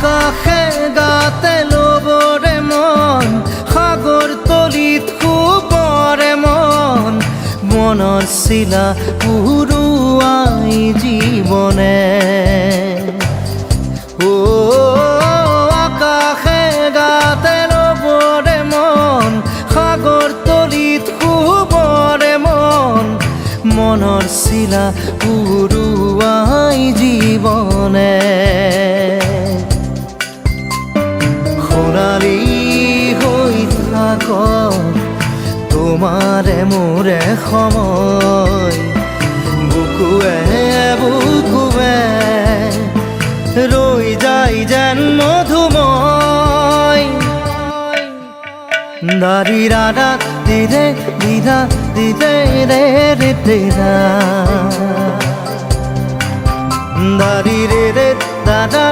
আকাশে গাতে ল'বৰে মন সাগৰ তলিত শুবৰে মন মনৰ চিলা উৰুৱাই জীৱনে আকাশে গাতে ল'বৰে মন সাগৰ তলিত শুবৰে মন মনৰ চিলা উৰুৱাই জীৱনে সোণালী হৈ থাক তোমাৰে মোৰে সময় বুকুৱে বুকুৱে ৰৈ যায় যেন মধুময় দাৰি ৰাধা দিদে দিদা দিদে ৰে ৰে দিদা দাৰি ৰে ৰে দাদা